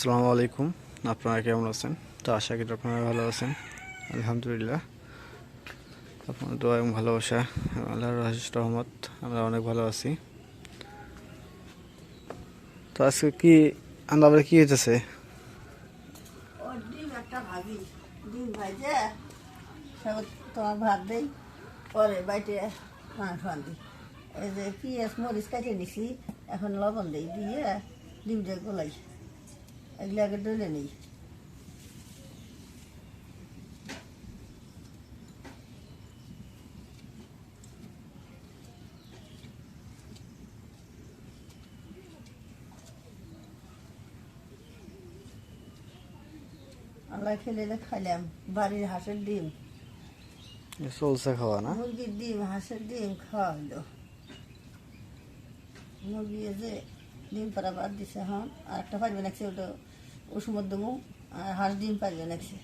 আসসালামু আলাইকুম। আপনারা কেমন আছেন? তো আশা করি আপনারা ভালো আছেন। আলহামদুলিল্লাহ, আপনার দোয়া এবং ভালোবাসা আল্লাহর অশেষ রহমত আমরা অনেক ভালো আছি। তো আজকে কি রান্নাবাড়া কি হইতেছে? ডিম একটা ভাজি, ডিম ভাজে সব তোমার ভাত দেই, পরে বাইটে মাংস আনি। এই যে পিঁয়াজ মরিচ কাটে নিছি, এখন লবণ দিই, দিয়ে ডিমটা গোলাই, এগুলো আগে ডলে নিই। আল্লাহ খেলে খাইলাম বাড়ির হাঁসের ডিম, চলছে খাওয়া না? মুরগির ডিম, হাঁসের ডিম খাওয়া হলো। মুরগি যে ডিম পাড়া বাদ দিছে, এখন আর একটা পারবে নাকছে, ওটা ওষুধ দেবো। আর হাঁস ডিম পারবে নাকছে।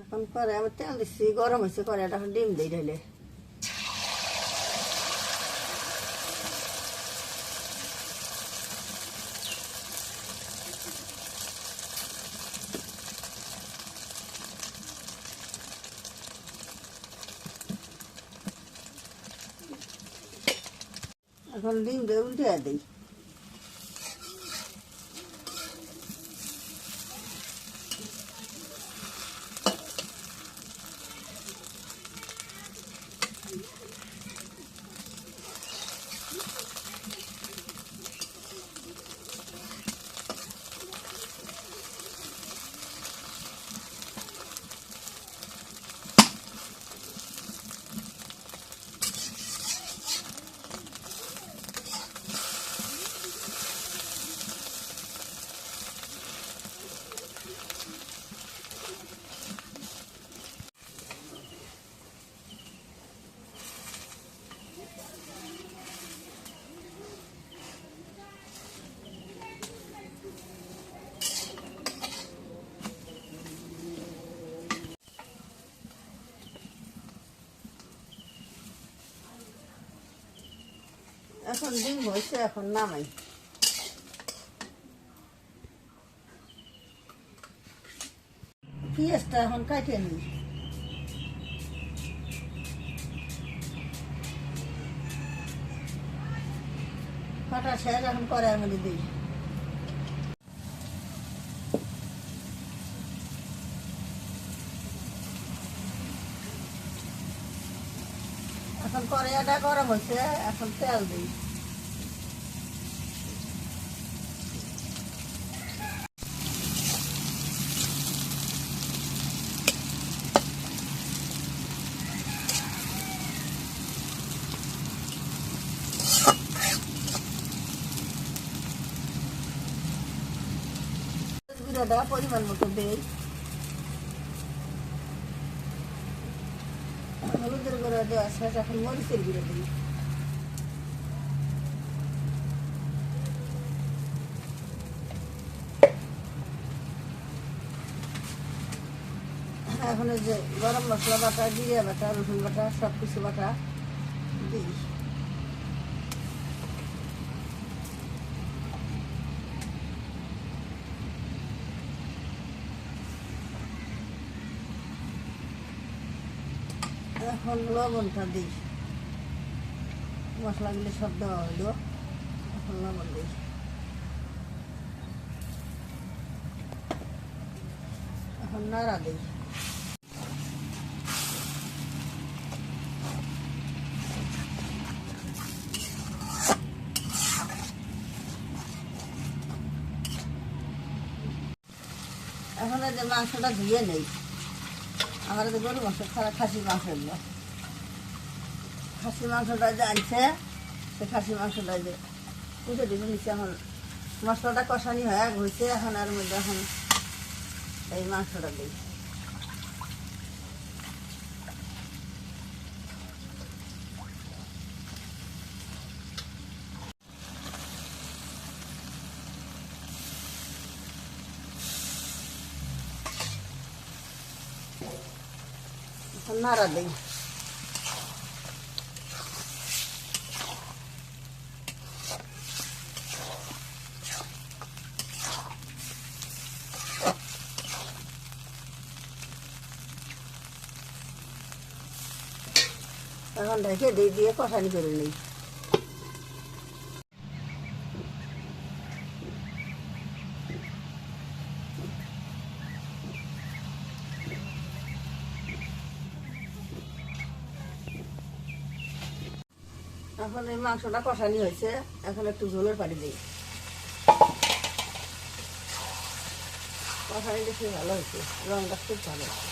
এখন করে আমি তেল দিচ্ছি, গরম হয়েছে, করে এখন ডিম দিই ঢেলে। এখন ডিম দিয়ে উল্টে দিই। এখন ডিম হয়েছে, এখন নামাই। পেঁয়াজটা এখন কাটিয়ে নিই। কাটা শেষ, এখন কড়াইয়ের মধ্যে দিই। এখন কড়াইটা গরম হয়েছে, এখন তেল দিই। জিরাটা পরিমাণ মতো দিই, হলুদের গুঁড়ো দেওয়া শেষ, এখন মরিচের গুঁড়ো দিই। এখন যে গরম মশলা বাটা, জিরা বাটা, রসুন বাটা, সব কিছু বাটা দিই। এখন লবণটা দিই, মশলাগুলো সব দেওয়া হইলো, এখন লবণ দিই। এখন নাড়া দিই। এখন এই যে মাংসটা ধুয়ে নেই। আমার যে গরু মাংস ছাড়া খাসি মাংস এগুলো, খাসি মাংসটা যে আনছে, সে খাসি মাংসটা যে পুজো দিতে নিচ্ছে। এখন মশলাটা কষানি হয়ে হয়েছে, এখন আর মধ্যে এখন এই মাংসটা দিই। এখন নাড়া দিই। এখন ঢেকে দিয়ে কষানি করে নিই। এখন এই মাংসটা কষানি হয়েছে, এখন একটু ঝোলের পানি দিই। কষানি বেশি ভালো হয়েছে, রঙটা খুব ভালো হয়েছে।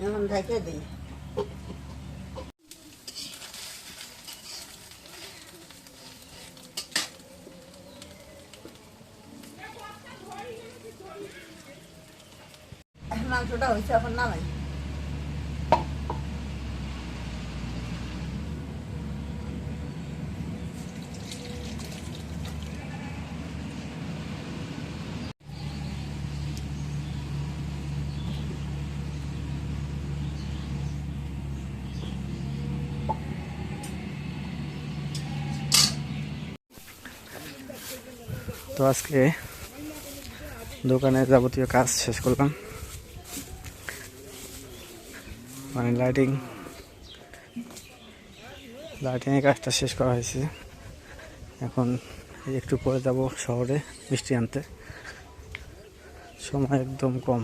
এখন ঢেকে দিই। মাংসটা হয়েছে, এখন নামাই। তো আজকে দোকানের যাবতীয় কাজ শেষ করলাম, মানে লাইটিংয়ের কাজটা শেষ করা হয়েছে। এখন একটু পরে যাব শহরে মিষ্টি আনতে, সময় একদম কম।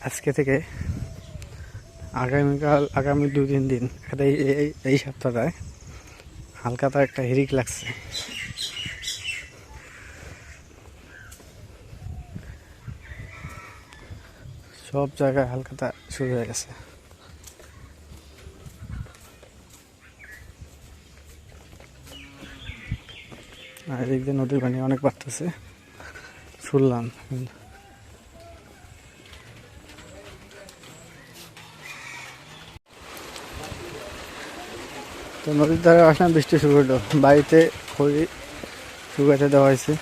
আজকে থেকে আগামী 2-3 দিন এই সপ্তাহটায় হালকাতা একটা হিরিক লাগছে। সব জায়গায় হালকাতা শুরু হয়ে গেছে। আর এদিক দিয়ে নদীর পানি অনেক বাড়তেছে শুনলাম। তো নদীর ধারে আসলাম, বৃষ্টি শুরু হলো। বাড়িতে খড়ি শুকাতে দেওয়া হয়েছে।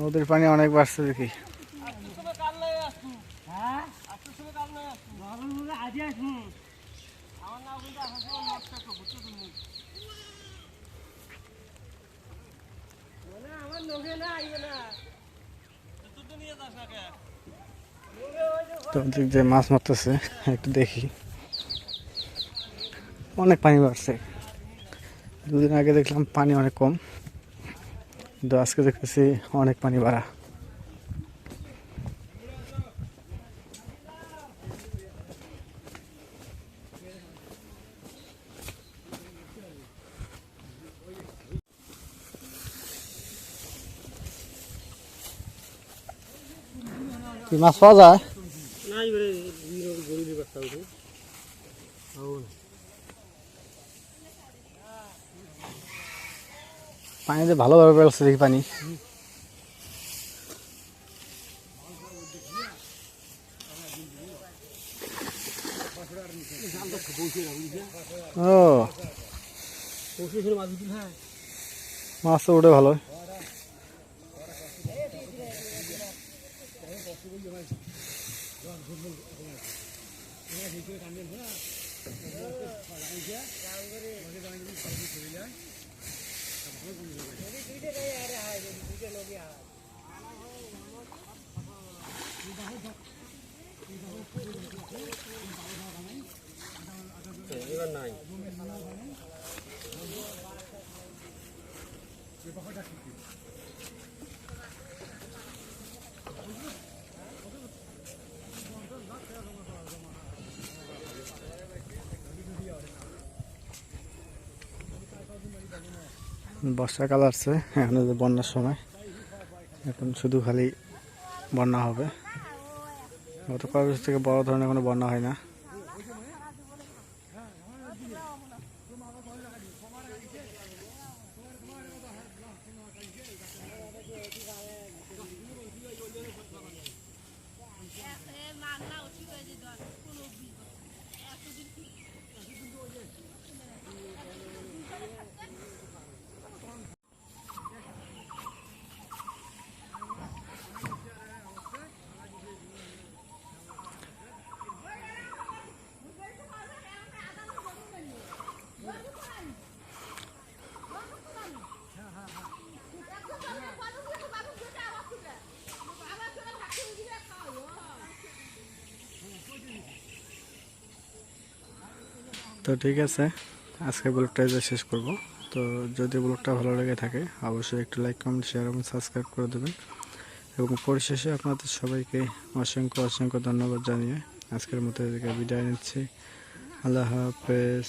নদীর পানি অনেক বাড়ছে দেখি। তো দিক দিয়ে মাছ মারতেছে, একটু দেখি। অনেক পানি বাড়ছে। 2 দিন আগে দেখলাম পানি অনেক কম, কিন্তু আজকে দেখতেছি অনেক পানি বাড়া। মাছ পাওয়া যায়? পানিতে ভালোভাবে বেরোচ্ছে দেখি পানি। ও মাছ তো ওঠে ভালো। বর্ষাকাল আসছে, এখন যে বন্যার সময়, এখন শুধু খালি বন্যা হবে। গত কয়েক বছর থেকে বড় ধরনের কোনো বন্যা হয় না। তো ঠিক আছে, আজকে ব্লগটা যে শেষ করব। তো যদি ব্লগটা ভালো লেগে থাকে অবশ্যই একটু লাইক, কমেন্ট, শেয়ার এবং সাবস্ক্রাইব করে দেবেন। এবং পরিশেষে আপনাদের সবাইকে অসংখ্য অসংখ্য ধন্যবাদ জানিয়ে আজকের মতো এদিকে বিদায় নিচ্ছি। আল্লাহ হাফেজ।